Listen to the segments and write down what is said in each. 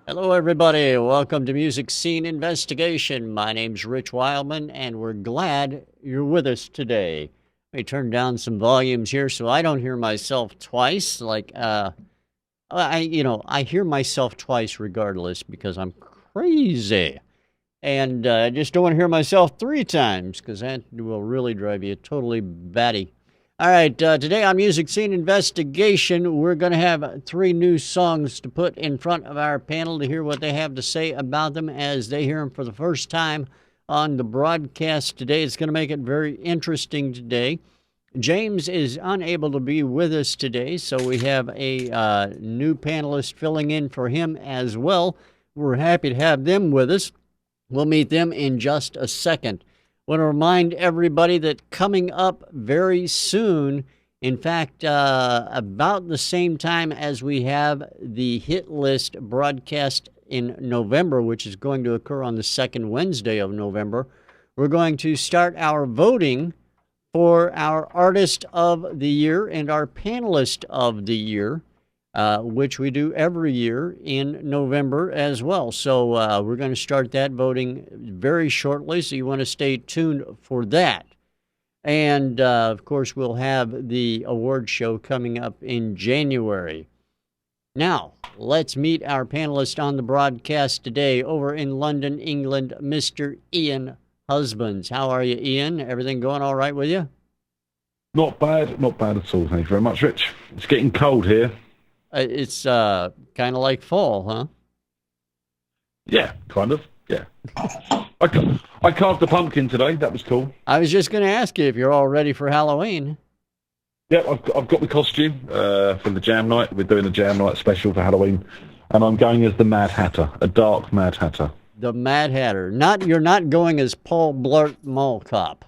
Hello, everybody. Welcome to Music Scene Investigation. My name's Rich Wildman, and we're glad you're with us today. Let me turn down some volumes here so I don't hear myself twice. I hear myself twice regardless because I'm crazy. And I just don't want to hear myself three times because that will really drive you totally batty. All right, today on Music Scene Investigation, we're going to have three new songs to put in front of our panel to hear what they have to say about them as they hear them for the first time on the broadcast today. It's going to make it very interesting today. James is unable to be with us today, so we have a new panelist filling in for him as well. We're happy to have them with us. We'll meet them in just a second. I want to remind everybody that coming up very soon, in fact, about the same time as we have the hit list broadcast in November, which is going to occur on the second Wednesday of November, we're going to start our voting for our Artist of the Year and our Panelist of the Year, which we do every year in November as well. So we're going to start that voting very shortly, so you want to stay tuned for that. And, of course, we'll have the award show coming up in January. Now, let's meet our panelist on the broadcast today over in London, England, Mr. Ian Husbands. How are you, Ian? Everything going all right with you? Not bad at all. Thank you very much, Rich. It's getting cold here. It's kind of like fall, huh? Yeah, kind of. Yeah. I carved a pumpkin today. That was cool. I was just going to ask you if you're all ready for Halloween. Yeah, I've got the costume for the jam night. We're doing a jam night special for Halloween, and I'm going as the Mad Hatter, a dark Mad Hatter. The Mad Hatter. You're not going as Paul Blart Mall Cop.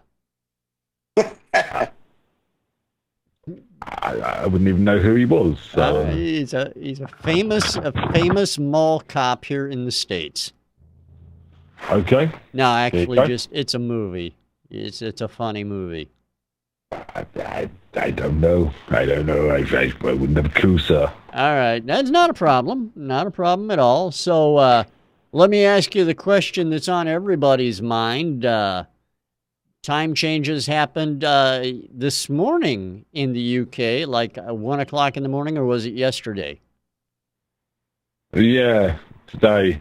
I wouldn't even know who he was. So. He's a famous mall cop here in the States. Okay. No, actually, it's a movie. It's a funny movie. I don't know. I wouldn't have a clue, sir. All right, that's not a problem. Not a problem at all. So let me ask you the question that's on everybody's mind. Time changes happened this morning in the UK, like 1 o'clock in the morning, or was it yesterday? Yeah, today,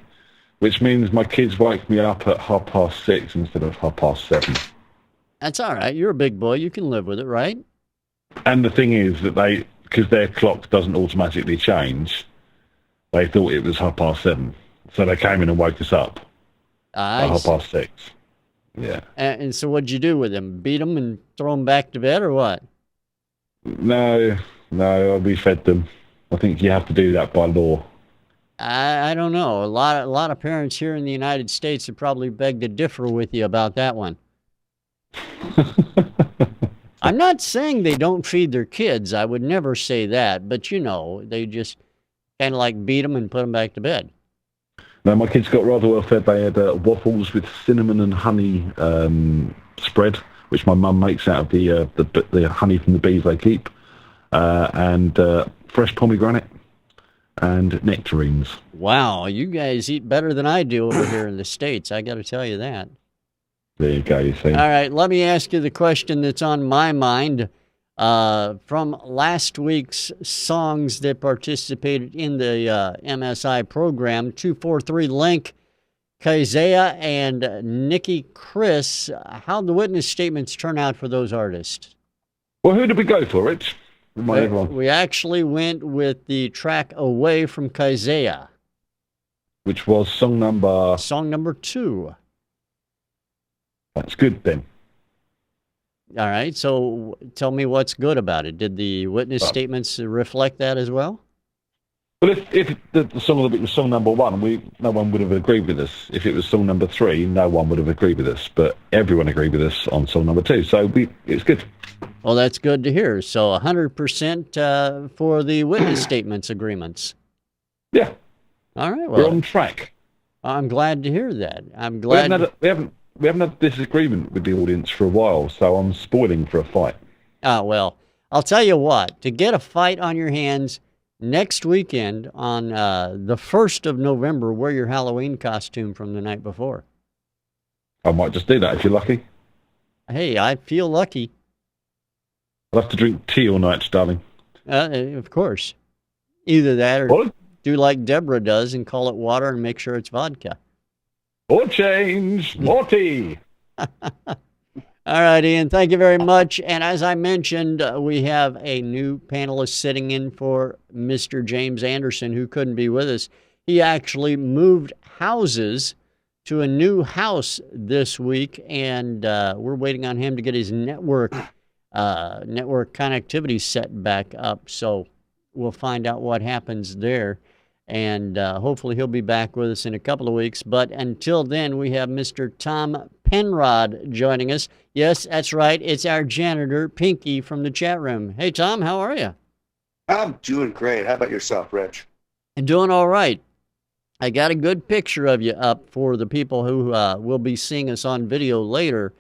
which means my kids wake me up at 6:30 instead of 7:30. That's all right. You're a big boy. You can live with it, right? And the thing is that because their clock doesn't automatically change, they thought it was 7:30. So they came in and woke us up at 6:30. Yeah. And so what'd you do with them? Beat them and throw them back to bed or what? No, we fed them. I think you have to do that by law. I don't know. A lot of parents here in the United States would probably beg to differ with you about that one. I'm not saying they don't feed their kids. I would never say that. But, they just kind of like beat them and put them back to bed. No, my kids got rather well fed. They had waffles with cinnamon and honey spread, which my mum makes out of the honey from the bees they keep, and fresh pomegranate and nectarines. Wow, you guys eat better than I do over here in the States. I got to tell you that. There you go, you see. All right, let me ask you the question that's on my mind. From last week's songs that participated in the MSI program, 243 Link, Keziah, and Nikki Chris. How'd the witness statements turn out for those artists? Well, who did we go for, Rich? We actually went with the track Away from Keziah. Which was song number 2. That's good then. All right, so tell me what's good about it. Did the witness statements reflect that as well? Well, if the song was song number 1, no one would have agreed with us. If it was song number 3, no one would have agreed with us. But everyone agreed with us on song number 2, so it's good. Well, that's good to hear. So 100% for the witness statements agreements. Yeah. All right, well, we're on track. I'm glad to hear that. I'm glad. We haven't had disagreement with the audience for a while, so I'm spoiling for a fight. Well, I'll tell you what. To get a fight on your hands, next weekend on the 1st of November, wear your Halloween costume from the night before. I might just do that if you're lucky. Hey, I feel lucky. I'll have to drink tea all night, darling. Of course. Either that or Or, do like Debra does and call it water and make sure it's vodka. or change, more tea. All right, Ian, thank you very much. And as I mentioned, we have a new panelist sitting in for Mr. James Anderson, who couldn't be with us. He actually moved houses to a new house this week, and we're waiting on him to get his network connectivity set back up. So we'll find out what happens there. And hopefully he'll be back with us in a couple of weeks. But until then, we have Mr. Tom Penrod joining us. Yes, that's right. It's our janitor, Pinky, from the chat room. Hey, Tom, how are you? I'm doing great. How about yourself, Rich? I'm doing all right. I got a good picture of you up for the people who will be seeing us on video later.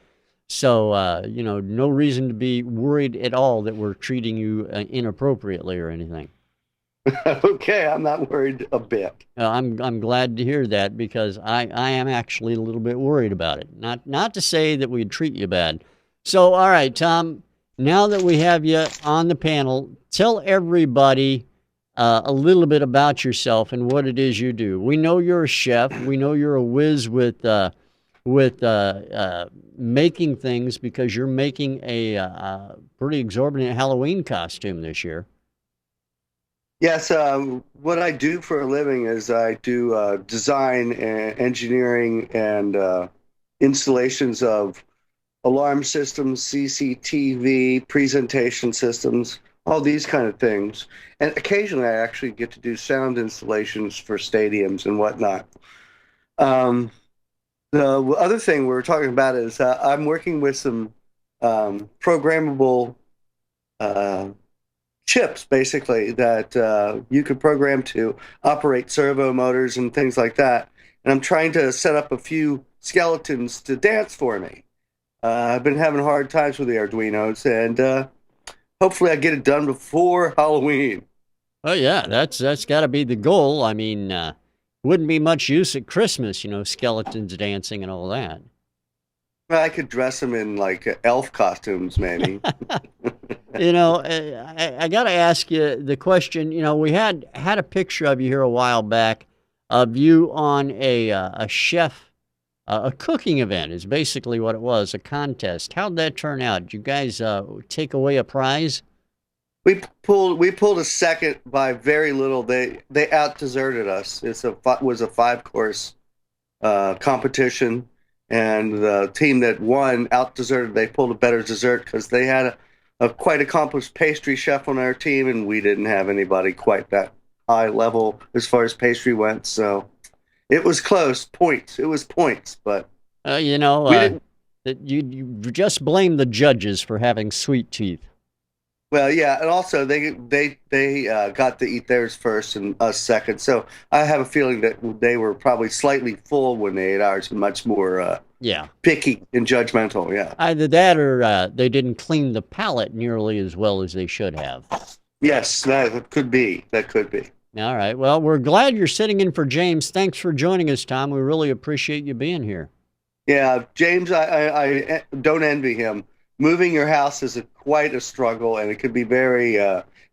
So, no reason to be worried at all that we're treating you inappropriately or anything. Okay, I'm not worried a bit. I'm glad to hear that because I am actually a little bit worried about it. Not to say that we'd treat you bad. So, all right, Tom, now that we have you on the panel, tell everybody a little bit about yourself and what it is you do. We know you're a chef. We know you're a whiz with making things because you're making a pretty exorbitant Halloween costume this year. Yes, what I do for a living is I do design and engineering and installations of alarm systems, CCTV, presentation systems, all these kind of things. And occasionally I actually get to do sound installations for stadiums and whatnot. The other thing we were talking about is I'm working with some programmable chips, basically, that you could program to operate servo motors and things like that. And I'm trying to set up a few skeletons to dance for me. I've been having hard times with the Arduinos, and hopefully I get it done before Halloween. Oh, yeah, that's got to be the goal. I mean, wouldn't be much use at Christmas, skeletons dancing and all that. I could dress them in, like, elf costumes, maybe. I got to ask you the question. We had a picture of you here a while back of you on a chef, a cooking event is basically what it was, a contest. How'd that turn out? Did you guys take away a prize? We pulled a second by very little. They out deserted us. It was a 5-course competition. And the team that won out deserted. They pulled a better dessert because they had a quite accomplished pastry chef on our team, and we didn't have anybody quite that high level as far as pastry went. So it was close. Points. It was points, but you just blame the judges for having sweet teeth. Well, yeah, and also they got to eat theirs first and us second. So I have a feeling that they were probably slightly full when they ate ours, and much more picky and judgmental. Yeah, either that or they didn't clean the palate nearly as well as they should have. Yes, that could be. That could be. All right. Well, we're glad you're sitting in for James. Thanks for joining us, Tom. We really appreciate you being here. Yeah, James, I don't envy him. Moving your house is quite a struggle, and it could be very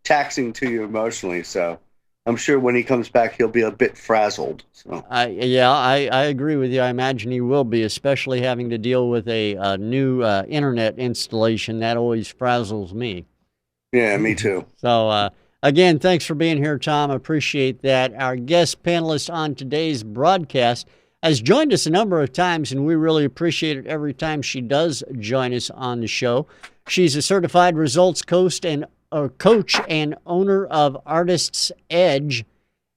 taxing to you emotionally. So I'm sure when he comes back, he'll be a bit frazzled. So. I agree with you. I imagine he will be, especially having to deal with a new internet installation. That always frazzles me. Yeah, me too. So, again, thanks for being here, Tom. I appreciate that. Our guest panelist on today's broadcast has joined us a number of times, and we really appreciate it every time she does join us on the show. She's a certified results coach and owner of Artist's Edge.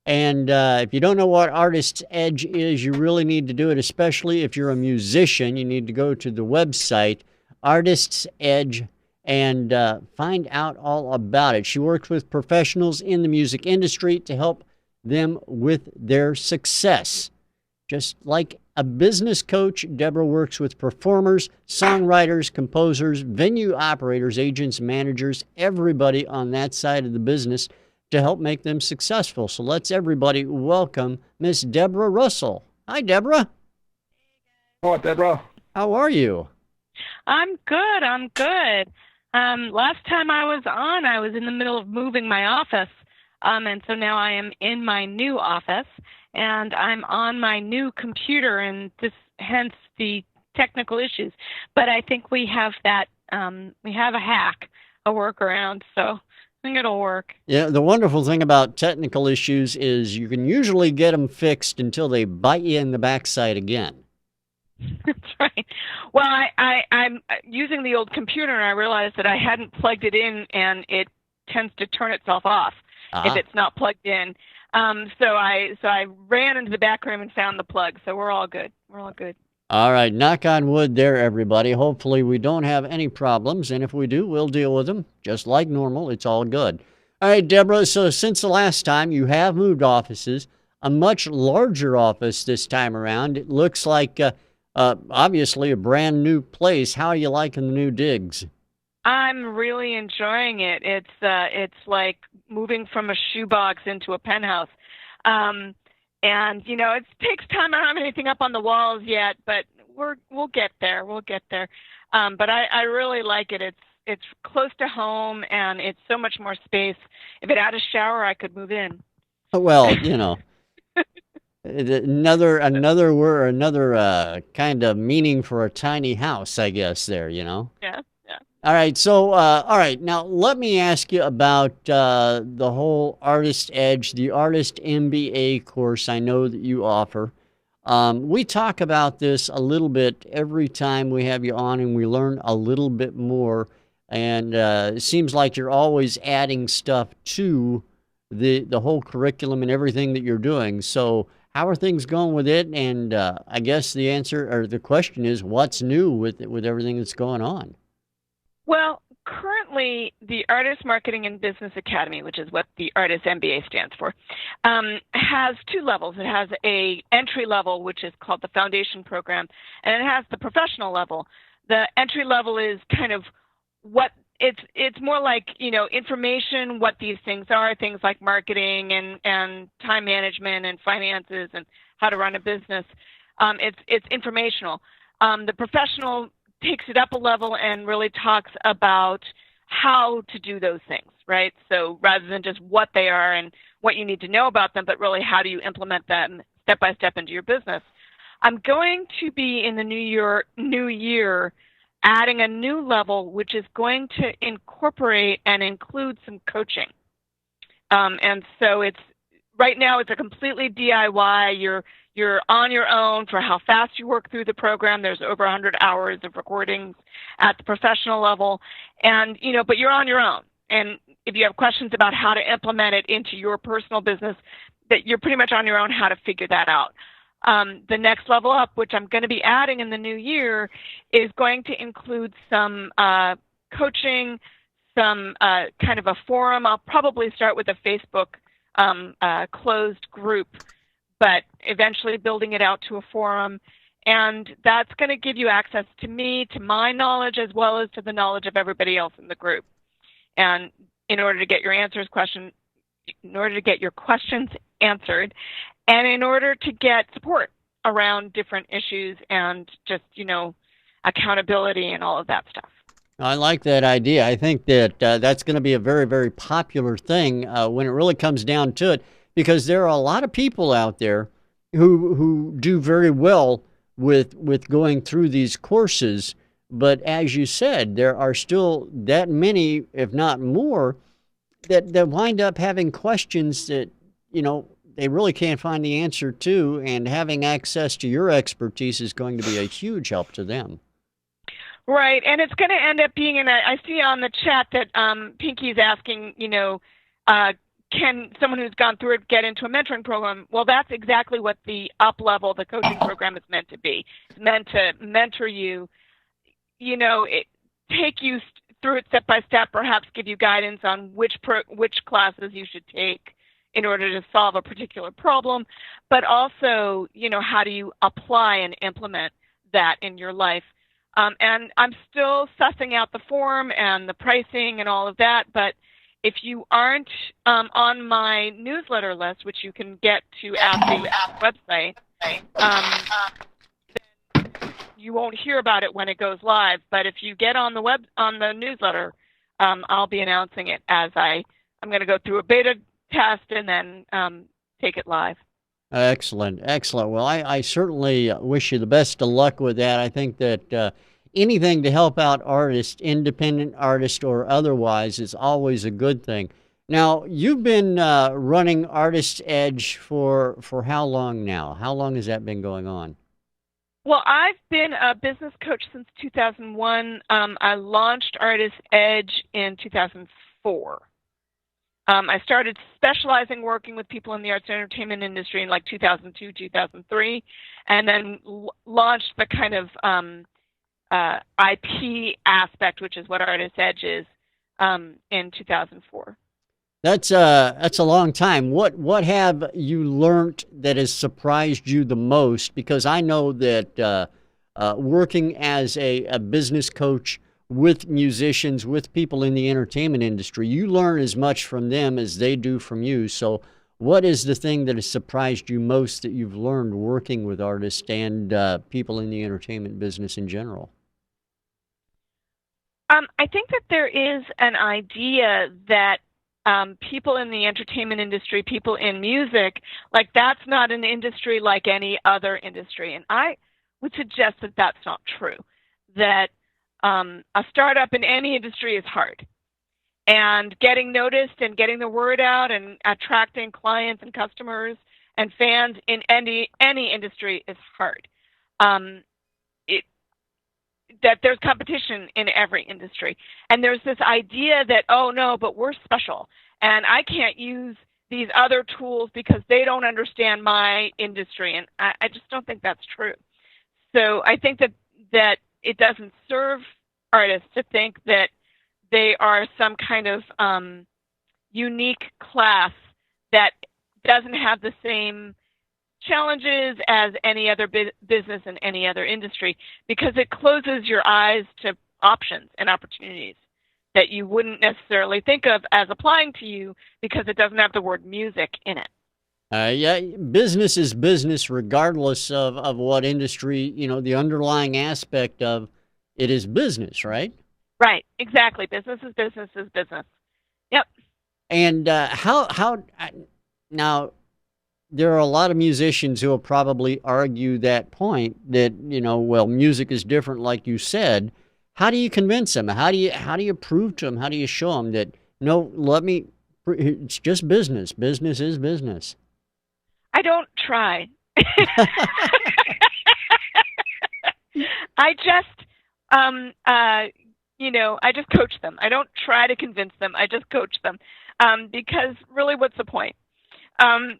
And if you don't know what Artist's Edge is, you really need to do it, especially if you're a musician. You need to go to the website, Artist's Edge, and find out all about it. She works with professionals in the music industry to help them with their success. Just like a business coach, Debra works with performers, songwriters, composers, venue operators, agents, managers, everybody on that side of the business to help make them successful. So let's everybody welcome Miss Debra Russell. Hi, Debra. Hi, Deborah. How are you? I'm good. I'm good. Last time I was on, I was in the middle of moving my office. And so now I am in my new office and I'm on my new computer, and hence the technical issues. But I think we have that, we have a hack, a workaround. So I think it'll work. Yeah, the wonderful thing about technical issues is you can usually get them fixed until they bite you in the backside again. That's right. Well, I'm using the old computer, and I realized that I hadn't plugged it in, and it tends to turn itself off if it's not plugged in. So I ran into the back room and found the plug. So we're all good. We're all good. All right, knock on wood there, everybody. Hopefully we don't have any problems, and if we do, we'll deal with them just like normal. It's all good. All right, Deborah, so since the last time, you have moved offices, a much larger office this time around. It looks like obviously a brand new place. How are you liking the new digs? I'm really enjoying it. It's like moving from a shoebox into a penthouse. And it takes time. I don't have anything up on the walls yet, but we'll get there. We'll get there. But I really like it. It's close to home, and it's so much more space. If it had a shower, I could move in. Well, another kind of meaning for a tiny house, I guess. There, Yeah. All right, so all right, now let me ask you about the whole Artist Edge, the Artist MBA course I know that you offer. We talk about this a little bit every time we have you on, and we learn a little bit more. And it seems like you're always adding stuff to the whole curriculum and everything that you're doing. So how are things going with it? And I guess the answer or the question is, what's new with everything that's going on? Well, currently, the Artist Marketing and Business Academy, which is what the Artist MBA stands for, has two levels. It has a entry level, which is called the Foundation Program, and it has the professional level. The entry level is kind of what it's more like, information, what these things are, things like marketing and time management and finances and how to run a business. It's informational. The professional takes it up a level and really talks about how to do those things, right? So rather than just what they are and what you need to know about them, but really how do you implement them step by step into your business. I'm going to be in the new year adding a new level, which is going to incorporate and include some coaching. And so right now it's a completely DIY. You're on your own for how fast you work through the program. There's over 100 hours of recordings at the professional level, and but you're on your own. And if you have questions about how to implement it into your personal business, that you're pretty much on your own how to figure that out. The next level up, which I'm going to be adding in the new year, is going to include some coaching, some kind of a forum. I'll probably start with a Facebook closed group, but eventually building it out to a forum. And that's going to give you access to me, to my knowledge, as well as to the knowledge of everybody else in the group. And in order to get your questions answered, and in order to get support around different issues and just, accountability and all of that stuff. I like that idea. I think that that's going to be a very, very popular thing when it really comes down to it, because there are a lot of people out there who do very well with going through these courses. But as you said, there are still that many, if not more, that wind up having questions that, they really can't find the answer to, and having access to your expertise is going to be a huge help to them. Right, and it's going to end up being I see on the chat that Pinky's asking, can someone who's gone through it get into a mentoring program? Well, that's exactly what the the coaching program is meant to be. It's meant to mentor you, take you through it step by step, perhaps give you guidance on which classes you should take in order to solve a particular problem, but also, how do you apply and implement that in your life? And I'm still sussing out the form and the pricing and all of that, but if you aren't on my newsletter list, which you can get to at the website, you won't hear about it when it goes live. But if you get on the newsletter, I'll be announcing it as I'm going to go through a beta test and then take it live. Excellent, excellent. Well, I certainly wish you the best of luck with that. I think that anything to help out artists, independent artists or otherwise, is always a good thing. Now, you've been running Artist Edge for how long now? How long has that been going on? Well, I've been a business coach since 2001. I launched Artist Edge in 2004. I started specializing working with people in the arts and entertainment industry in like 2002, 2003, and then launched the kind of IP aspect, which is what Artist Edge is, in 2004. That's a long time. What have you learned that has surprised you the most? Because I know that working as a business coach with musicians, with people in the entertainment industry, you learn as much from them as they do from you. So what is the thing that has surprised you most that you've learned working with artists and people in the entertainment business in general? I think that there is an idea that people in the entertainment industry, people in music, like that's not an industry like any other industry. And I would suggest that that's not true, that a startup in any industry is hard. And getting noticed and getting the word out and attracting clients and customers and fans in any industry is hard. That there's competition in every industry. And there's this idea that, oh no, but we're special. And I can't use these other tools because they don't understand my industry. And I just don't think that's true. So I think that it doesn't serve artists to think that they are some kind of unique class that doesn't have the same challenges as any other business in any other industry, because it closes your eyes to options and opportunities that you wouldn't necessarily think of as applying to you because it doesn't have the word music in it. Yeah, business is business regardless of what industry, the underlying aspect of it is business, right? Right, exactly. Business is business is business. Yep. And how now, there are a lot of musicians who will probably argue that point that, well, music is different, like you said. How do you convince them? How do you prove to them? How do you show them that, no, it's just business. Business is business. I don't try. I just, I just coach them. I don't try to convince them. I just coach them. Because really, what's the point? I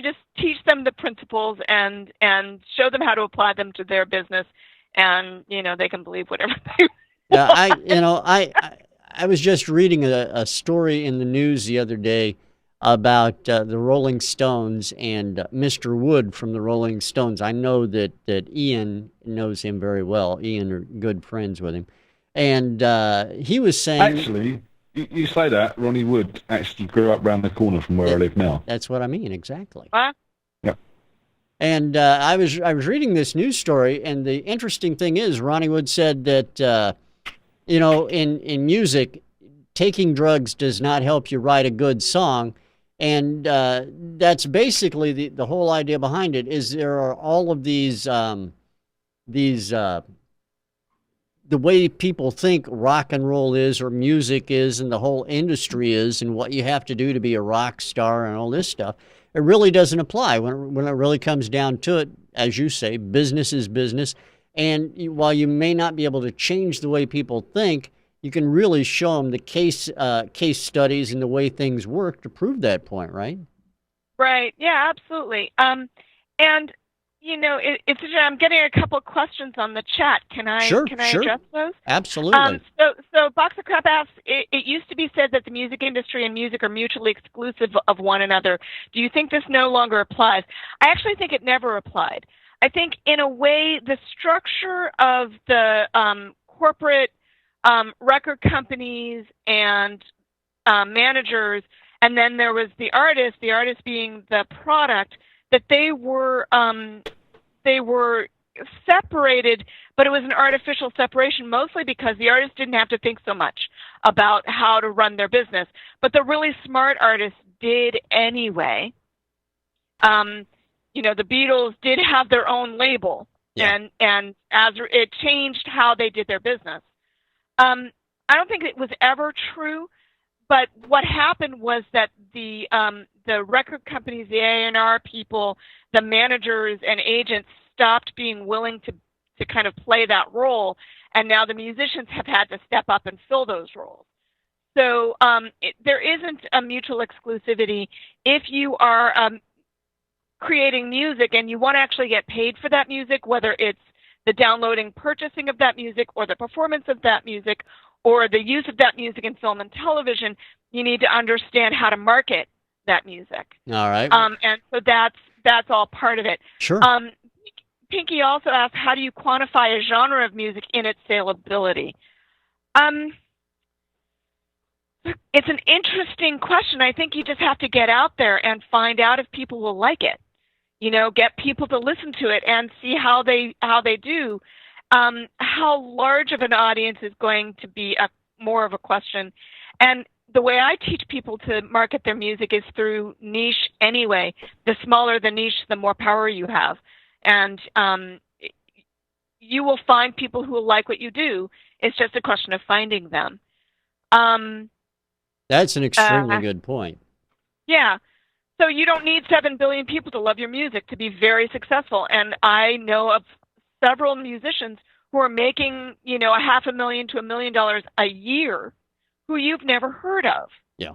just teach them the principles and show them how to apply them to their business, and they can believe whatever they want. Yeah, I was just reading a story in the news the other day about the Rolling Stones and Mr. Wood from the Rolling Stones. I know that Ian knows him very well. Ian are good friends with him, and he was saying, actually. You say that, Ronnie Wood actually grew up around the corner from where I live now. That's what I mean, exactly. Huh? Yeah. And I was reading this news story, and the interesting thing is, Ronnie Wood said that, in music, taking drugs does not help you write a good song. And that's basically the whole idea behind it, is there are all of these the way people think rock and roll is or music is and the whole industry is and what you have to do to be a rock star and all this stuff, it really doesn't apply. When it really comes down to it, as you say, business is business. And while you may not be able to change the way people think, you can really show them the case studies and the way things work to prove that point, right? Right. Yeah, absolutely. I'm getting a couple of questions on the chat. Can I address those? Absolutely. So Box of Crap asks, it used to be said that the music industry and music are mutually exclusive of one another. Do you think this no longer applies? I actually think it never applied. I think in a way the structure of the corporate record companies and managers, and then there was the artist being the product, that they were separated, but it was an artificial separation, mostly because the artists didn't have to think so much about how to run their business. But the really smart artists did anyway. The Beatles did have their own label, and as it changed how they did their business. I don't think it was ever true, but what happened was that the record companies, the A&R people, the managers and agents stopped being willing to kind of play that role, and now the musicians have had to step up and fill those roles. So there isn't a mutual exclusivity. If you are creating music and you want to actually get paid for that music, whether it's the downloading, purchasing of that music, or the performance of that music, or the use of that music in film and television, you need to understand how to market that music. All right. And so that's all part of it. Sure. Pinky also asked, how do you quantify a genre of music in its salability? It's an interesting question. I think you just have to get out there and find out if people will like it. Get people to listen to it and see how they do. How large of an audience is going to be more of a question. And the way I teach people to market their music is through niche anyway. The smaller the niche, the more power you have. And you will find people who will like what you do. It's just a question of finding them. That's an extremely good point. Yeah. So you don't need 7 billion people to love your music to be very successful. And I know of several musicians who are making, $500,000 to $1 million a year who you've never heard of. Yeah.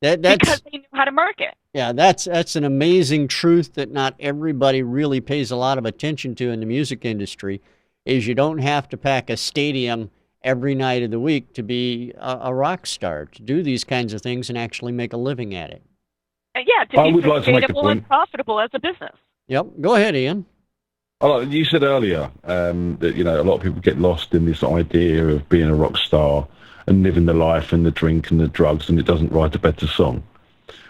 Because they know how to market. Yeah, that's an amazing truth that not everybody really pays a lot of attention to in the music industry, is you don't have to pack a stadium every night of the week to be a rock star, to do these kinds of things and actually make a living at it. Yeah, to be sustainable and profitable as a business. Yep. Go ahead, Ian. Oh, you said earlier that a lot of people get lost in this idea of being a rock star and living the life and the drink and the drugs, and it doesn't write a better song,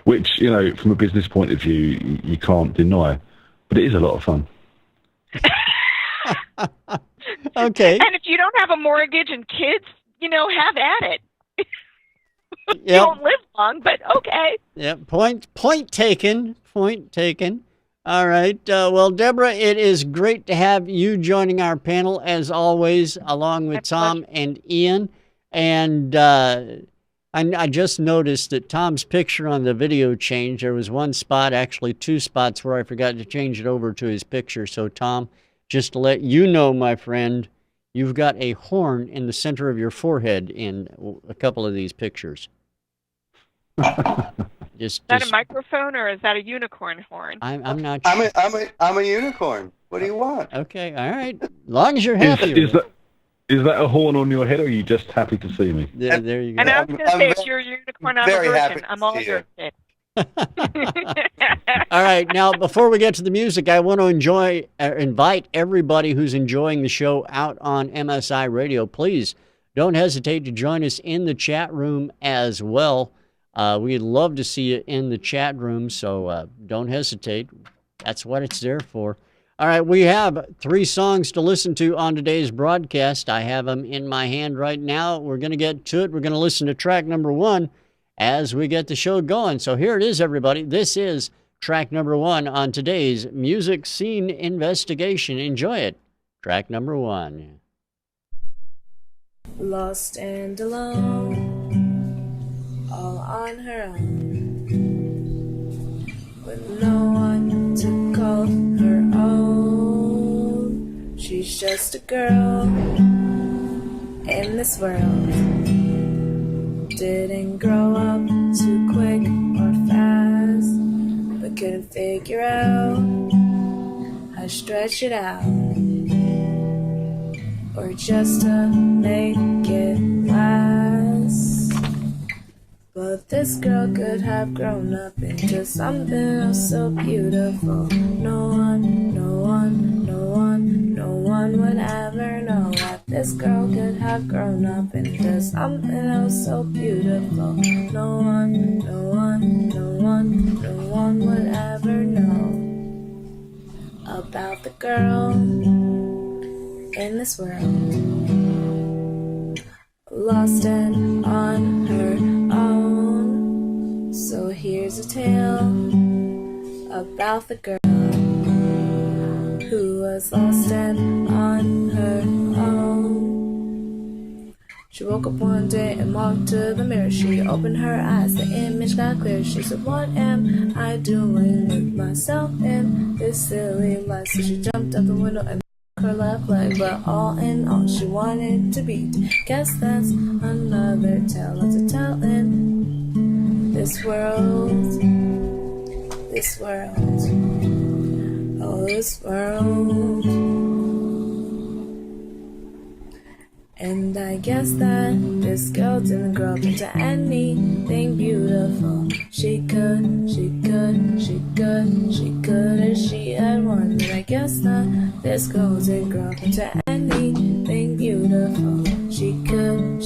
which from a business point of view you can't deny, but it is a lot of fun. Okay. And if you don't have a mortgage and kids, have at it. Yep. You don't live long, but okay. Yep. Point taken. Point taken. All right. Well, Debra, it is great to have you joining our panel as always, along with Tom and Ian. And I just noticed that Tom's picture on the video changed. There was one spot, actually 2 spots, where I forgot to change it over to his picture. So, Tom, just to let you know, my friend, you've got a horn in the center of your forehead in a couple of these pictures. Is that a microphone or is that a unicorn horn? I'm not sure. I'm a unicorn. What do you want? Okay, all right. As long as you're happy. Is that a horn on your head, or are you just happy to see me? Yeah, there you go. And I was going to say, if you're a unicorn, I'm a virgin. I'm all yours. All right, now before we get to the music, I want to invite everybody who's enjoying the show out on MSI Radio. Please don't hesitate to join us in the chat room as well. We'd love to see you in the chat room, so don't hesitate. That's what it's there for. All right, we have 3 songs to listen to on today's broadcast. I have them in my hand right now. We're going to get to it. We're going to listen to track number 1 as we get the show going. So here it is, everybody. This is track number 1 on today's Music Scene Investigation. Enjoy it. Track number 1. Lost and alone, all on her own, with no one to call her own. She's just a girl in this world, didn't grow up too quick or fast, but couldn't figure out how to stretch it out, or just to make it last. But this girl could have grown up into something else so beautiful. No one one would ever know that this girl could have grown up into something else so beautiful. No one, no one, no one, no one would ever know about the girl in this world, lost and on her own. So here's a tale about the girl who was lost and on her own. She woke up one day and walked to the mirror. She opened her eyes, the image got clear. She said, what am I doing with myself in this silly life? So she jumped out the window and her left leg, but all in all she wanted to be. Guess that's another tale of the tale in this world. This world, oh this world. And I guess that this girl didn't grow up into anything beautiful. She could, if she had wanted. I guess that this girl didn't grow up into anything beautiful. She could,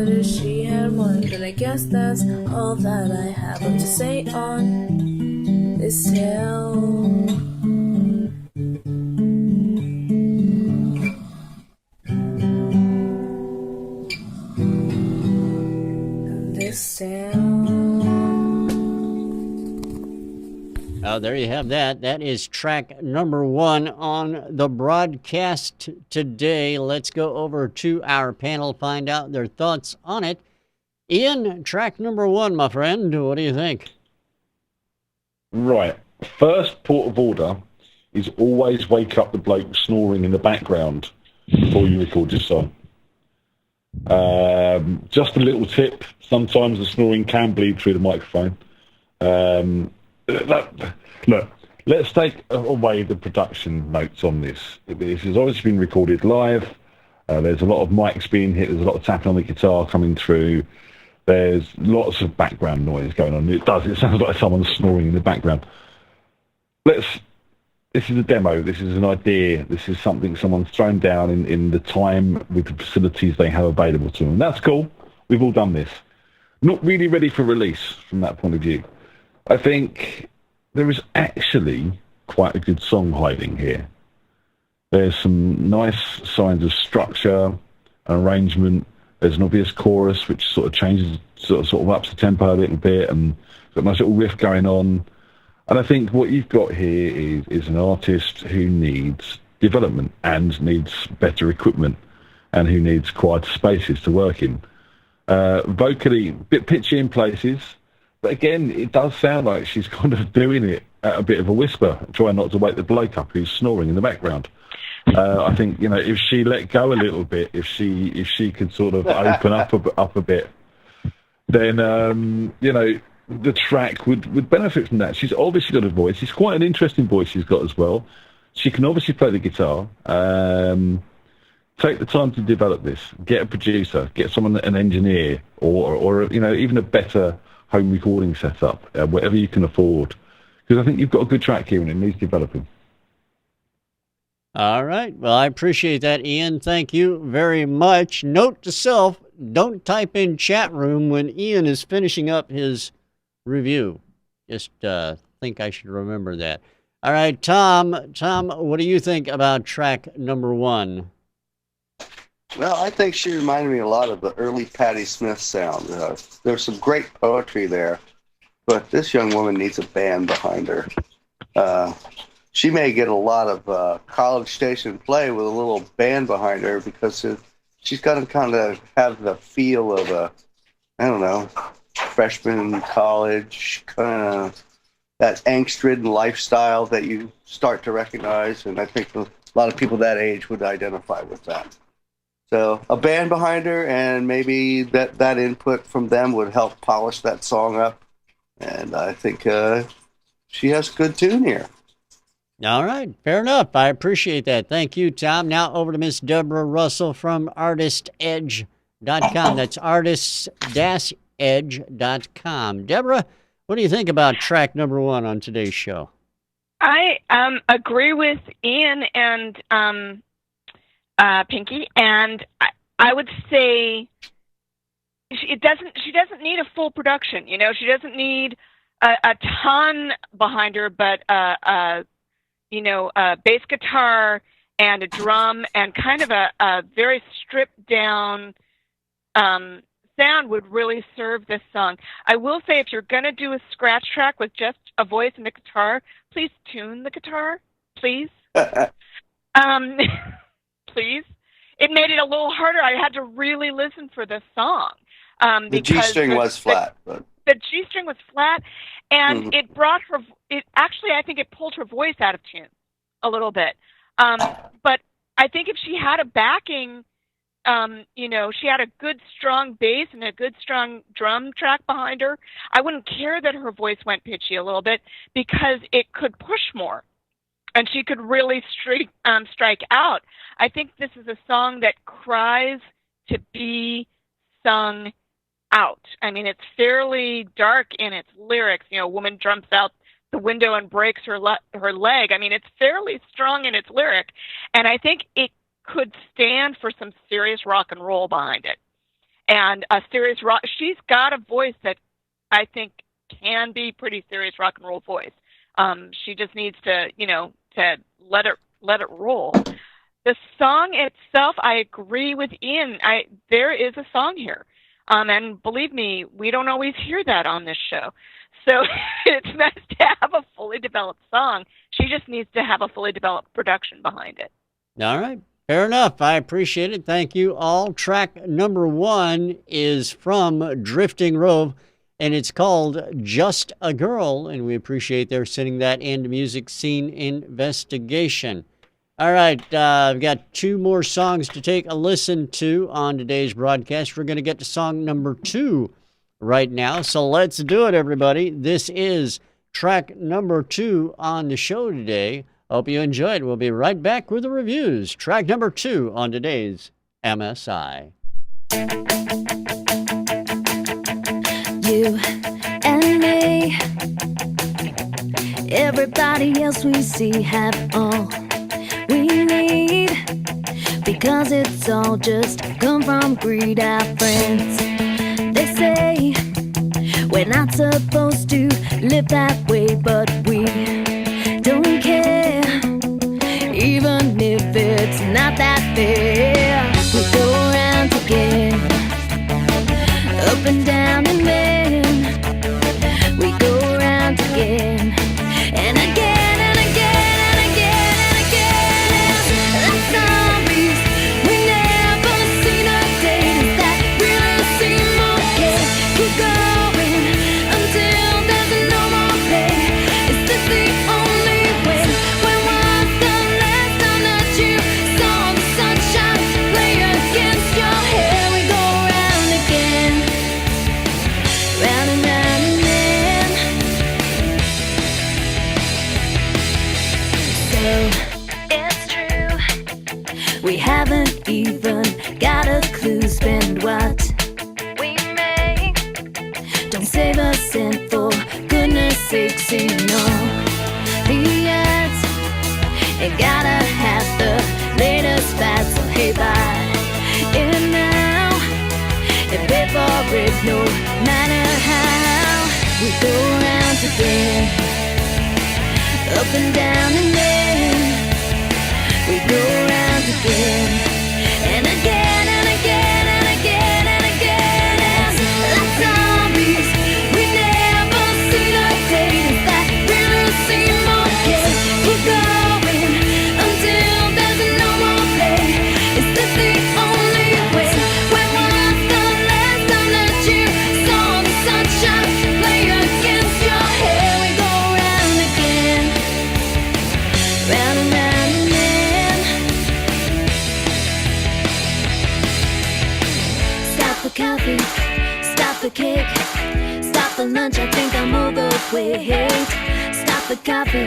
if she had wanted. But I guess that's all that I have to say on this tale. Oh, there you have that. That is track number 1 on the broadcast today. Let's go over to our panel, find out their thoughts on it. Ian, track number 1, my friend. What do you think? Right. First port of order is always wake up the bloke snoring in the background before you record your song. Just a little tip. Sometimes the snoring can bleed through the microphone. Look, let's take away the production notes on this. This has obviously been recorded live. There's a lot of mics being hit. There's a lot of tapping on the guitar coming through. There's lots of background noise going on. It sounds like someone's snoring in the background. This is a demo. This is an idea. This is something someone's thrown down in the time with the facilities they have available to them. That's cool. We've all done this. Not really ready for release from that point of view. I think there is actually quite a good song hiding here. There's some nice signs of structure, arrangement. There's an obvious chorus which sort of changes, sort of ups the tempo a little bit, and got a nice little riff going on. And I think what you've got here is an artist who needs development and needs better equipment and who needs quieter spaces to work in. Vocally, a bit pitchy in places, but again, it does sound like she's kind of doing it at a bit of a whisper, trying not to wake the bloke up who's snoring in the background. I think, if she let go a little bit, if she could sort of open up a bit, then the track would benefit from that. She's obviously got a voice. It's quite an interesting voice she's got as well. She can obviously play the guitar. Take the time to develop this. Get a producer. Get someone, an engineer, or even a better home recording setup, whatever you can afford. Because I think you've got a good track here and it needs developing. All right. Well, I appreciate that, Ian. Thank you very much. Note to self, don't type in chat room when Ian is finishing up his review. Just think I should remember that. All right, Tom. Tom, what do you think about track number 1? Well, I think she reminded me a lot of the early Patti Smith sound. There's some great poetry there, but this young woman needs a band behind her. She may get a lot of college station play with a little band behind her because she's got to kind of have the feel of a, freshman in college, kind of that angst-ridden lifestyle that you start to recognize, and I think a lot of people that age would identify with that. So a band behind her, and maybe that input from them would help polish that song up, and I think she has a good tune here. All right, fair enough. I appreciate that. Thank you, Tom. Now over to Miss Debra Russell from artistedge.com. That's artists-edge.com. Deborah, what do you think about track number 1 on today's show? I agree with Ian and Pinky, and I would say she doesn't need a full production. You know, she doesn't need a ton behind her, but a bass guitar and a drum and kind of a very stripped down sound would really serve this song. I will say, if you're going to do a scratch track with just a voice and a guitar, please tune the guitar, please. Please. It made it a little harder. I had to really listen for this song. The G string was flat. But... The G string was flat, and it brought her. I think it pulled her voice out of tune a little bit. But I think if she had a backing, she had a good strong bass and a good strong drum track behind her, I wouldn't care that her voice went pitchy a little bit, because it could push more, and she could really strike out. I think this is a song that cries to be sung out. I mean, it's fairly dark in its lyrics. You know, a woman jumps out the window and breaks her leg. I mean, it's fairly strong in its lyric, and I think it could stand for some serious rock and roll behind it. And a serious rock, she's got a voice that I think can be pretty serious rock and roll voice. She just needs to, to let it roll. The song itself, I agree with Ian. There is a song here. And believe me, we don't always hear that on this show. So it's nice to have a fully developed song. She just needs to have a fully developed production behind it. All right. Fair enough. I appreciate it. Thank you all. Track number 1 is from Driftingrove, and it's called Just a Girl, and we appreciate their sending that into Music Scene Investigation. All right, I've got 2 more songs to take a listen to on today's broadcast. We're going to get to song number 2 right now, so let's do it, everybody. This is track number 2 on the show today. Hope you enjoyed. We'll be right back with the reviews. Track number 2 on today's MSI. You and me, everybody else we see have all we need, because it's all just come from greed. Our friends, they say we're not supposed to live that way, but we don't care, even if it's not that fair. We go around again, up and down, and then we go around again, and again, and again, and again, and again. Like zombies, we never seen a day that really seem okay. Keep going until there's no more play. Is this the only way? When was the last time that you saw the sunshine play against your hair? We go round again, round and round, and then so it's true, we haven't even got a clue. Spend what we make, don't save a cent, for goodness sake. See, no, the ads ain't gotta have the latest fad, so hey, buy it now and pay for it, no matter how. We go round again, up and down, and then we go round again, and again, and again, and again, and again. Like zombies, we never seen a day that really seem okay. Keep going until there's no more play. Is this the only way? When was the last time that you saw the sunshine play against your hair? We go round again, round and round, and then stop the coffee, stop the cake, stop the lunch, I think I'm overweight. Stop the coffee,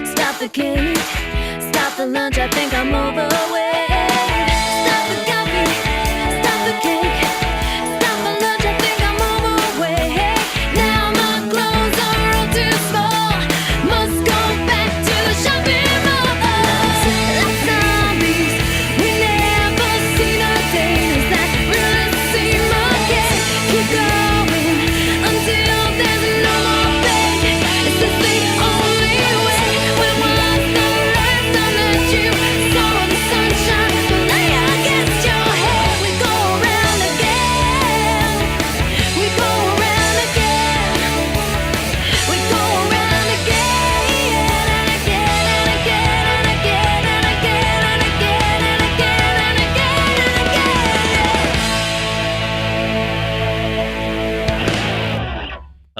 stop the cake, stop the lunch, I think I'm overweight. Stop the coffee, stop the cake, stop the lunch, I think I'm overweight. Now my clothes are all too small, must go back to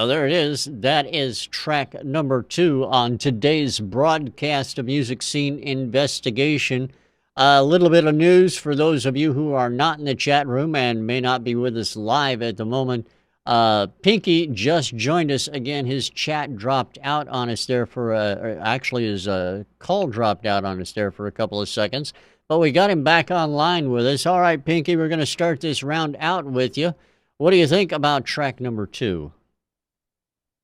Oh, there it is. That is track number 2 on today's broadcast of Music Scene Investigation. A little bit of news for those of you who are not in the chat room and may not be with us live at the moment. Pinky just joined us again. His chat dropped out on us there for actually his call dropped out on us there for a couple of seconds, but we got him back online with us. All right, Pinky, we're going to start this round out with you. What do you think about track number 2?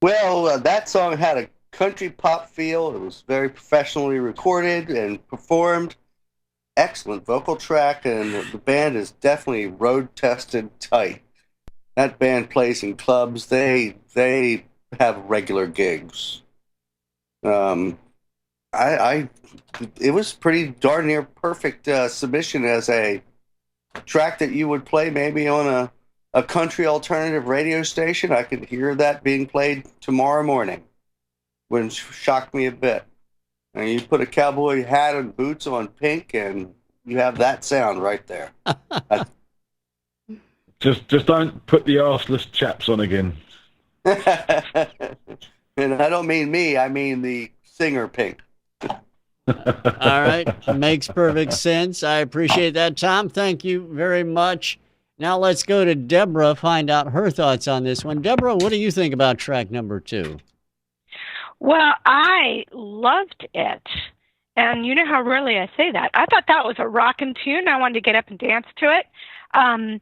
Well, that song had a country pop feel. It was very professionally recorded and performed. Excellent vocal track, and the band is definitely road-tested tight. That band plays in clubs. They have regular gigs. It was pretty darn near perfect submission as a track that you would play maybe on a country alternative radio station. I could hear that being played tomorrow morning. Wouldn't shock me a bit. And you put a cowboy hat and boots on Pink, and you have that sound right there. Just don't put the arseless chaps on again. And I don't mean me, I mean the singer Pink. All right, makes perfect sense. I appreciate that, Tom. Thank you very much. Now let's go to Debra, find out her thoughts on this one. Debra, what do you think about track number 2? Well, I loved it. And you know how rarely I say that. I thought that was a rockin' tune. I wanted to get up and dance to it. I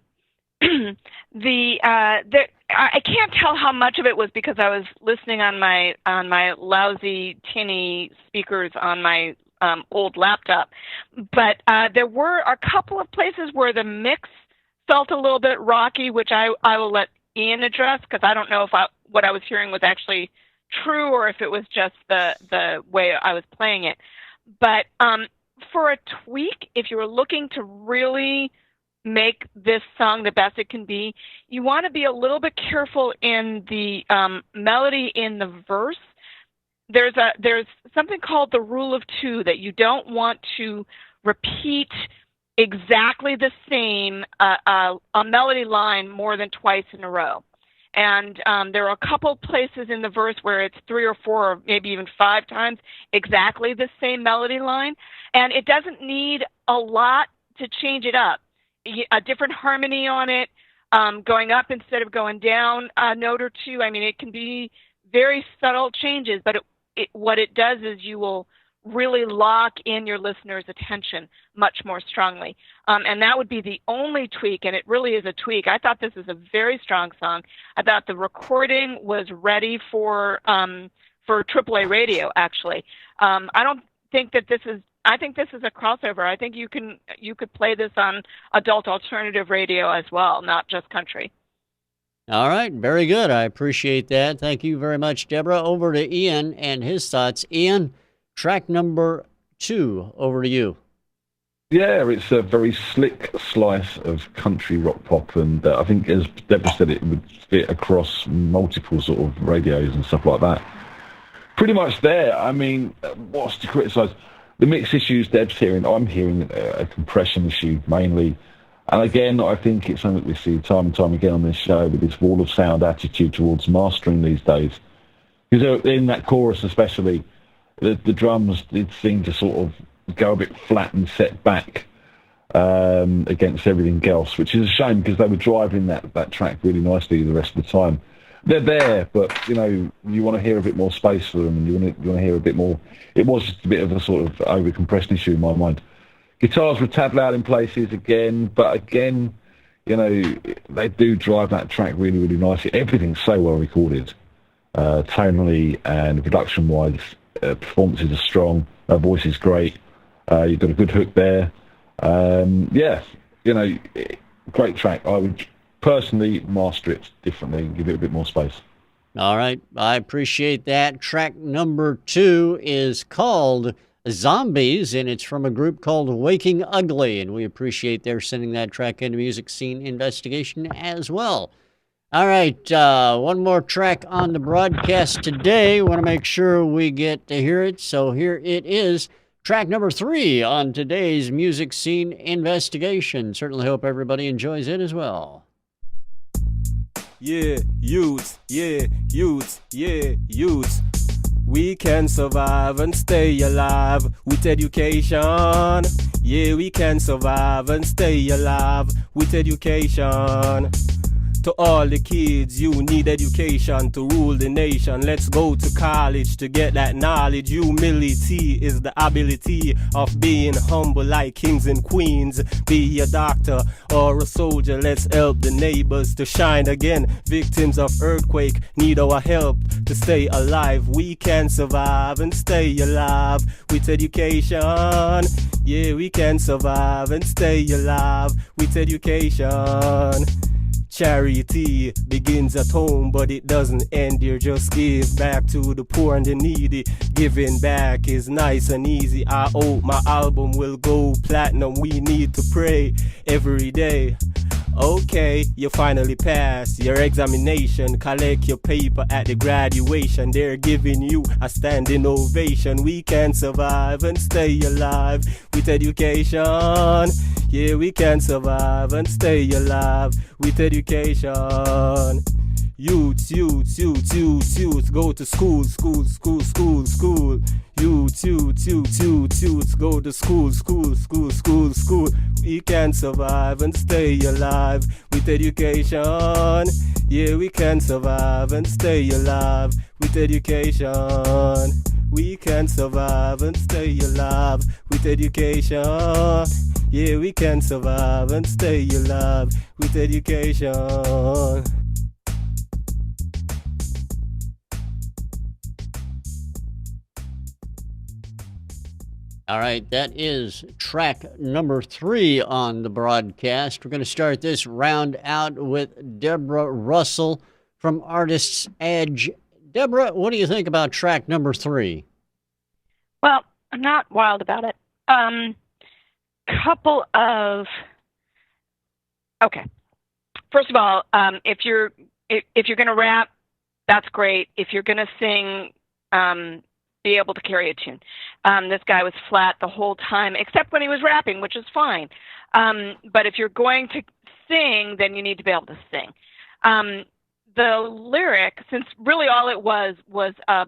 can't tell how much of it was because I was listening on my lousy tinny speakers on my old laptop. But there were a couple of places where the mix felt a little bit rocky, which I will let Ian address because I don't know if what I was hearing was actually true or if it was just the way I was playing it. But for a tweak, if you were looking to really make this song the best it can be, you want to be a little bit careful in the melody in the verse. There's something called the rule of 2 that you don't want to repeat exactly the same a melody line more than twice in a row. And there are a couple places in the verse where it's 3 or 4 or maybe even 5 times exactly the same melody line. And it doesn't need a lot to change it up. A different harmony on it, going up instead of going down a note or 2. I mean, it can be very subtle changes, but what it does is you will really lock in your listener's attention much more strongly. And that would be the only tweak, and it really is a tweak. I thought this is a very strong song. I thought the recording was ready for AAA radio, actually. I don't think that I think this is a crossover. I think you could play this on adult alternative radio as well, not just country. All right, very good. I appreciate that. Thank you very much, Debra. Over to Ian and his thoughts. Ian, track number 2, over to you. Yeah, it's a very slick slice of country rock pop, and I think, as Debra said, it would fit across multiple sort of radios and stuff like that. Pretty much there. I mean, what's to criticise? The mix issues Deb's hearing, I'm hearing a compression issue mainly. And again, I think it's something we see time and time again on this show with this wall of sound attitude towards mastering these days. Because in that chorus especially, the drums did seem to sort of go a bit flat and set back against everything else, which is a shame because they were driving that track really nicely the rest of the time. They're there, but you want to hear a bit more space for them, and you want to hear a bit more. It was just a bit of a sort of over-compression issue in my mind. Guitars were tad loud in places again, but again, they do drive that track really, really nicely. Everything's so well recorded, tonally and production-wise. Performances are strong. Her voice is great. You've got a good hook there. Great track. I would personally master it differently and give it a bit more space. All right, I appreciate that. Track number 2 is called Zombies, and it's from a group called Waking Ugly, and we appreciate their sending that track into Music Scene Investigation as well. All right, one more track on the broadcast today. Want to make sure we get to hear it, so here it is. Track number 3 on today's Music Scene Investigation. Certainly hope everybody enjoys it as well. yeah, youths, yeah, youths, yeah, youths. We can survive and stay alive with education. Yeah, we can survive and stay alive with education. To all the kids, you need education to rule the nation. Let's go to college to get that knowledge. Humility is the ability of being humble like kings and queens. Be a doctor or a soldier, let's help the neighbors to shine again. Victims of earthquake need our help to stay alive. We can survive and stay alive with education. Yeah, we can survive and stay alive with education. Charity begins at home, but it doesn't end here. Just give back to the poor and the needy. Giving back is nice and easy. I hope my album will go platinum. We need to pray every day. Okay, you finally passed your examination. Collect your paper at the graduation. They're giving you a standing ovation. We can survive and stay alive with education. Yeah, we can survive and stay alive with education. Youths, youths, youths, youths, youths, go to school, school, school, school, school. Youths, youths, youths, youths, youths, go to school, school, school, school, school. We can survive and stay alive with education. Yeah, we can survive and stay alive with education. We can survive and stay alive with education. Yeah, we can survive and stay alive with education. All right, that is track number 3 on the broadcast. We're going to start this round out with Debra Russell from Artist's Edge. Debra, what do you think about track number 3? Well, I'm not wild about it. Couple of okay. First of all, if you're going to rap, that's great. If you're going to sing, be able to carry a tune. This guy was flat the whole time, except when he was rapping, which is fine. But if you're going to sing, then you need to be able to sing. The lyric, since really all it was a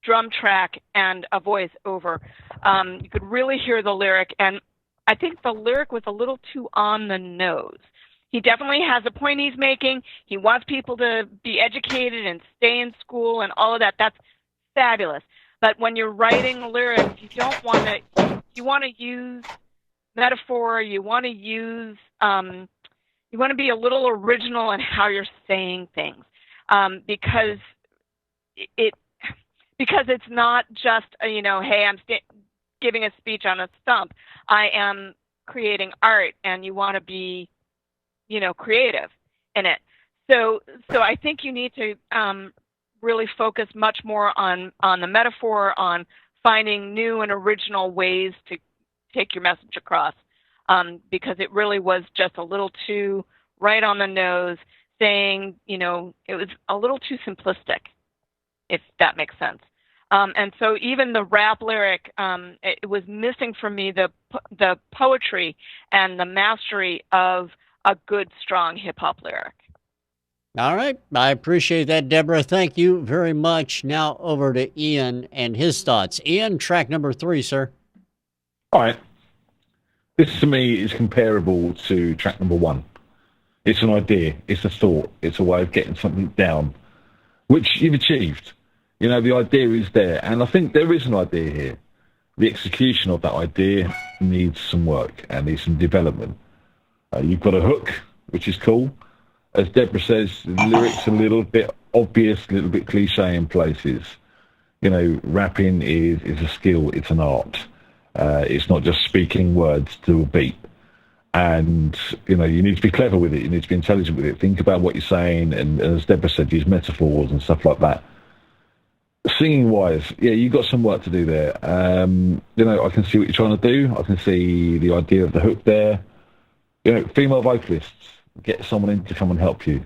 drum track and a voice over, you could really hear the lyric, and I think the lyric was a little too on the nose. He definitely has a point he's making. He wants people to be educated and stay in school and all of that. That's fabulous. But when you're writing lyrics, you don't want to. You want to use metaphor. You want to use. You want to be a little original in how you're saying things, because it's not just hey, I'm giving a speech on a stump. I am creating art, and you want to be, creative in it. So I think you need to really focus much more on the metaphor, on finding new and original ways to take your message across, because it really was just a little too right on the nose, saying, it was a little too simplistic, if that makes sense. And so even the rap lyric, it was missing for me the poetry and the mastery of a good, strong hip-hop lyric. All right. I appreciate that, Debra. Thank you very much. Now over to Ian and his thoughts. Ian, track number 3, sir. All right. This, to me, is comparable to track number 1. It's an idea. It's a thought. It's a way of getting something down, which you've achieved. The idea is there. And I think there is an idea here. The execution of that idea needs some work and needs some development. You've got a hook, which is cool. As Debra says, the lyrics are a little bit obvious, a little bit cliche in places. Rapping is a skill. It's an art. It's not just speaking words to a beat. And, you need to be clever with it. You need to be intelligent with it. Think about what you're saying. And as Debra said, use metaphors and stuff like that. Singing-wise, yeah, you've got some work to do there. I can see what you're trying to do. I can see the idea of the hook there. Female vocalists, get someone in to come and help you.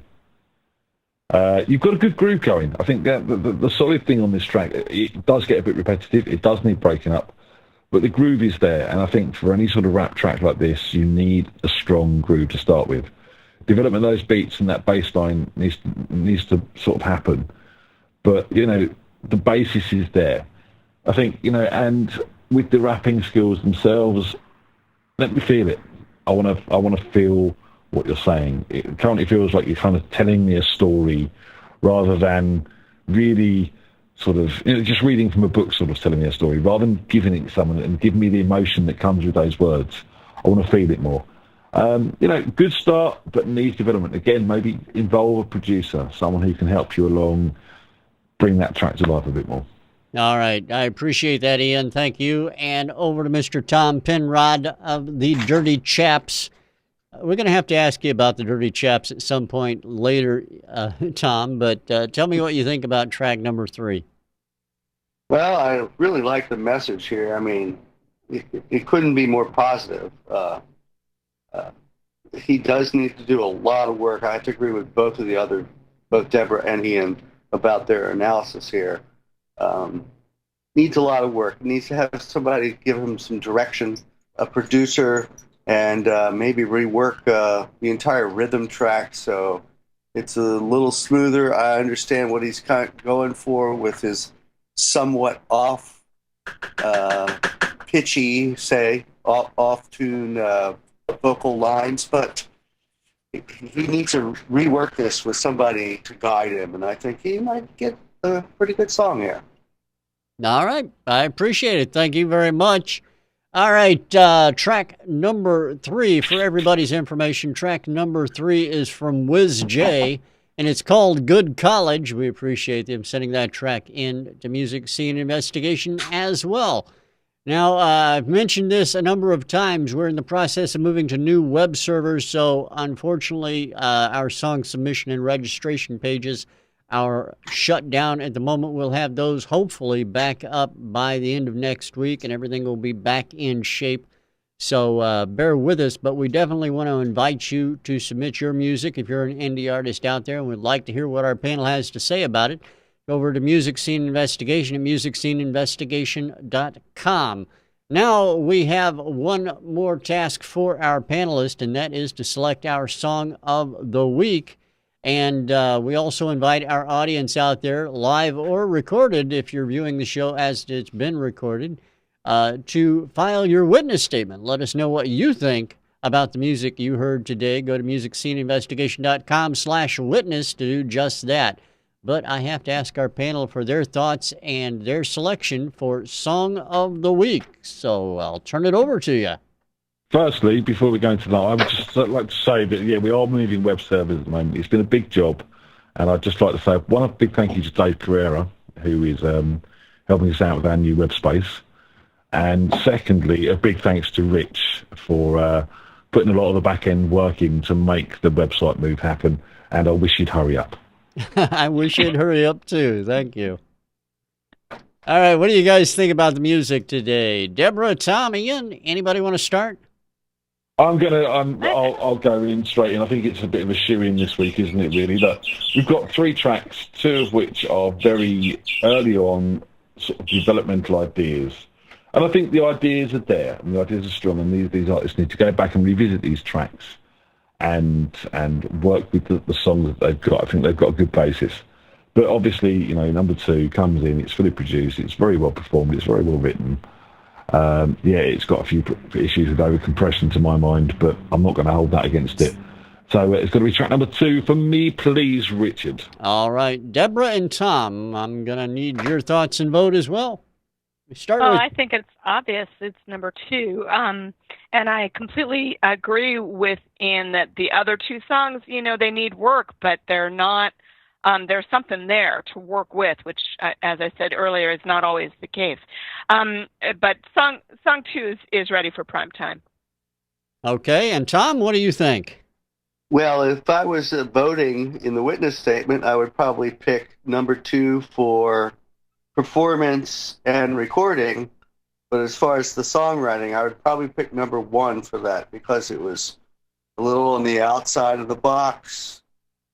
You've got a good groove going. I think that the solid thing on this track, it does get a bit repetitive. It does need breaking up. But the groove is there. And I think for any sort of rap track like this, you need a strong groove to start with. development of those beats and that bass line needs to sort of happen. But, you know, the basis is there. I think, you know, and with the rapping skills themselves, let me feel it. I want to feel what you're saying. It currently feels like you're kind of telling me a story rather than really sort of, you know, just reading from a book sort of telling me a story, rather than giving it to someone and giving me the emotion that comes with those words. I want to feel it more. You know, good start, but needs development. Again, maybe involve a producer, someone who can help you along, bring that track to life a bit more. All right. I appreciate that, Ian. Thank you. And over to Mr. Tom Penrod of the Dirty Chaps. We're going to have to ask you about the Dirty Chaps at some point later, Tom, but tell me what you think about track number 3. Well, I really like the message here. I mean, it couldn't be more positive. He does need to do a lot of work. I have to agree with both Debra and Ian, about their analysis here. Needs a lot of work. Needs to have somebody give him some direction, a producer, and maybe rework the entire rhythm track so it's a little smoother. I understand what he's kind of going for with his somewhat off pitchy, say, off tune vocal lines, but he needs to rework this with somebody to guide him, and I think he might get a pretty good song here. All right. I appreciate it. Thank you very much. All right. Track number 3, for everybody's information, track number 3 is from Wiz Jay, and it's called Good College. We appreciate them sending that track in to Music Scene Investigation as well. Now, I've mentioned this a number of times. We're in the process of moving to new web servers, so unfortunately, our song submission and registration pages are shut down at the moment. We'll have those hopefully back up by the end of next week, and everything will be back in shape. So bear with us, but we definitely want to invite you to submit your music if you're an indie artist out there and would like to hear what our panel has to say about it. Go over to Music Scene Investigation at musicsceneinvestigation.com. Now we have one more task for our panelists, and that is to select our Song of the Week. And we also invite our audience out there, live or recorded, if you're viewing the show as it's been recorded, to file your witness statement. Let us know what you think about the music you heard today. Go to musicsceneinvestigation.com/witness to do just that. But I have to ask our panel for their thoughts and their selection for Song of the Week. So I'll turn it over to you. Firstly, before we go into that, I would just like to say that, yeah, we are moving web servers at the moment. It's been a big job. And I'd just like to say one big thank you to Dave Carrera, who is helping us out with our new web space. And secondly, a big thanks to Rich for putting a lot of the back end work in to make the website move happen. And I wish you'd hurry up. I wish you'd hurry up too. Thank you. All right, what do you guys think about the music today? Debra, Tom, Ian, anybody want to start? I'll go in straight in. I think it's a bit of a shoe-in this week, isn't it, really? That we've got 3 tracks, 2 of which are very early on sort of developmental ideas. And I think the ideas are there, and the ideas are strong, and these artists need to go back and revisit these tracks and work with the songs that they've got. I think they've got a good basis. But obviously, you know, number 2 comes in, it's fully produced, it's very well performed, it's very well written. Yeah, it's got a few issues with over-compression to my mind, but I'm not going to hold that against it. So it's going to be track number 2 for me, please, Richard. All right, Debra and Tom, I'm going to need your thoughts and vote as well. I think it's obvious. It's number 2. And I completely agree with Ian that the other 2 songs, you know, they need work, but they're not, there's something there to work with, which, as I said earlier, is not always the case. But song 2 is ready for prime time. Okay, and Tom, what do you think? Well, if I was voting in the witness statement, I would probably pick number 2 for performance and recording. But as far as the songwriting, I would probably pick number 1 for that because it was a little on the outside of the box.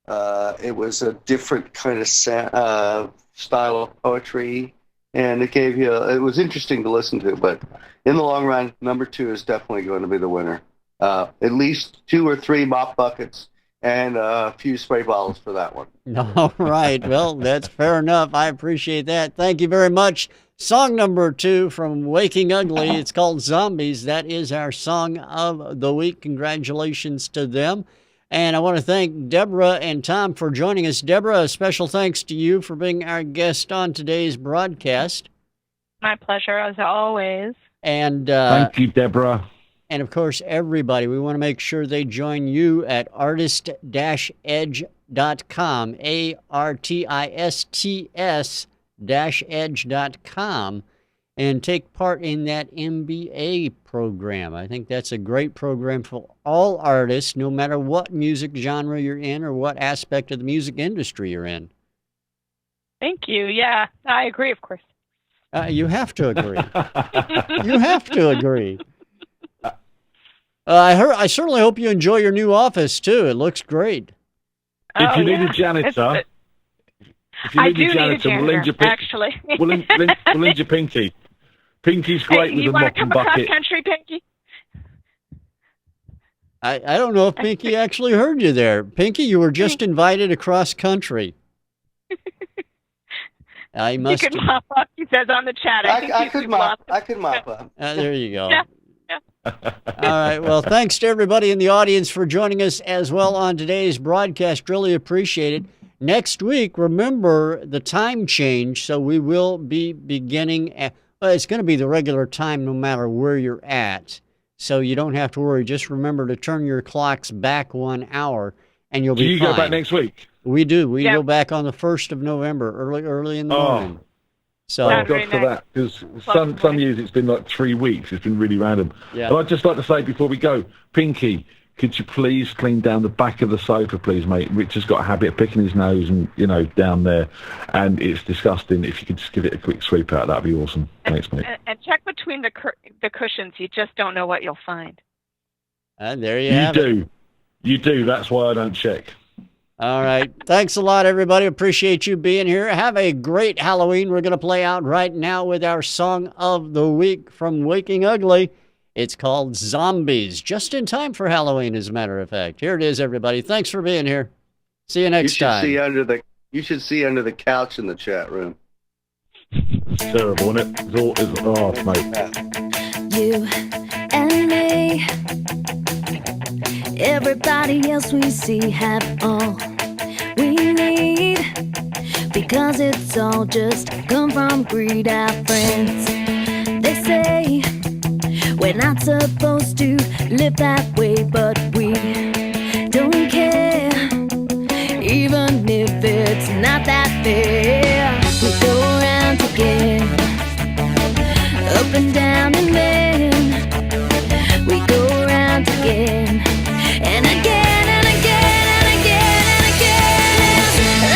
It was a different kind of style of poetry, and it was interesting to listen to. But in the long run, number 2 is definitely going to be the winner. At least 2 or 3 mop buckets and a few spray bottles for that one. All right. Well, that's fair enough. I appreciate that. Thank you very much. Song number 2 from Waking Ugly. It's called Zombies. That is our song of the week. Congratulations to them. And I want to thank Debra and Tom for joining us. Debra, a special thanks to you for being our guest on today's broadcast. My pleasure, as always. And Thank you, Debra. And of course, everybody, we want to make sure they join you at artist-edge.com, artists-edge.com, and take part in that MBA program. I think that's a great program for all artists, no matter what music genre you're in or what aspect of the music industry you're in. Thank you. Yeah, I agree, of course. You have to agree. You have to agree. I certainly hope you enjoy your new office, too. It looks great. If you need a janitor, I do need a janitor, actually. We'll lend you Pinky. Pinky's great with a mop and bucket. You want to come across country, Pinky? I don't know if Pinky actually heard you there. Pinky, you were just invited across country. I must. You could mop up, he says on the chat. I could mop up. There you go. Yeah. All right. Well, thanks to everybody in the audience for joining us as well on today's broadcast. Really appreciate it. Next week, remember the time change, so we will be beginning at, well, it's going to be the regular time no matter where you're at. So you don't have to worry. Just remember to turn your clocks back 1 hour and you'll be fine. Do you go back next week? We do. We go back on the 1st of November, early in the morning. So, thank God for that, because some years it's been like 3 weeks. It's been really random. Yeah. But I'd just like to say before we go, Pinky, could you please clean down the back of the sofa, please, mate? Rich has got a habit of picking his nose and, down there, and it's disgusting. If you could just give it a quick sweep out, that'd be awesome. Thanks, mate. And check between the cushions. You just don't know what you'll find. And there you have it. You do. That's why I don't check. All right. Thanks a lot, everybody. Appreciate you being here. Have a great Halloween. We're going to play out right now with our song of the week from Waking Ugly. It's called Zombies. Just in time for Halloween, as a matter of fact. Here it is, everybody. Thanks for being here. See you next time. You should see under the couch in the chat room. It's terrible, isn't it? It's mate. You and me, everybody else we see have all we need, because it's all just come from greed. Our friends, they say we're not supposed to live that way, but we don't care, even if it's not that fair. We go around again, up and down, and then we go around again, and again, and again, and again, and again.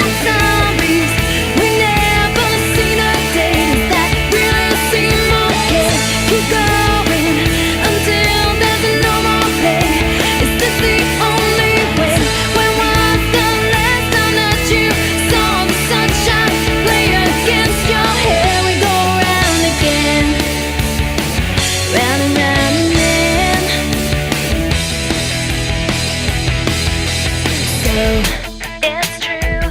Like zombies, we never seen a day that really seem okay. Keep going until there's no more play. Is this the only way? When was the last time that you saw the sunshine play against your hair? We go round again, round and round and then. So it's true,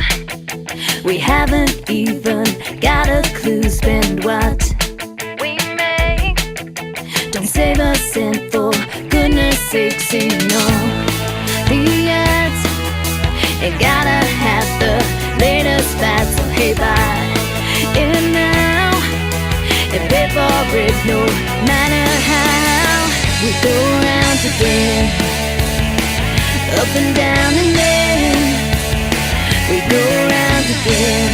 we haven't even got a clue. Spend what we make, don't save a cent, for goodness sake. Sing all the ads, ain't gotta have the latest fad. So hey, buy it now and pay for it no matter how. We go round again, up and down, and then we go round again,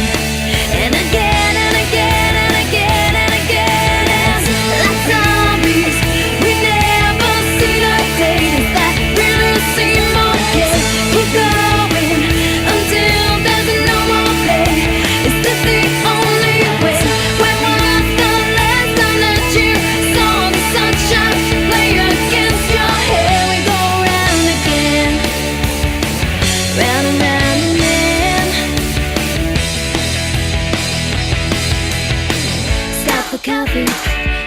and again, and again, and again, and again. And like zombies, we never seen a day that really seem okay. Keep going until there's no more play. Is this the only way? When was the last time that you saw the sunshine play against your hair? We go round again, round and round and then. Stop for coffee,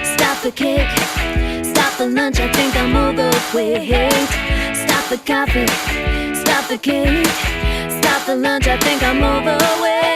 stop for cake, stop for lunch, I think I'm overweight. Stop for coffee, stop for the cake. Stop the lunch, I think I'm overweight.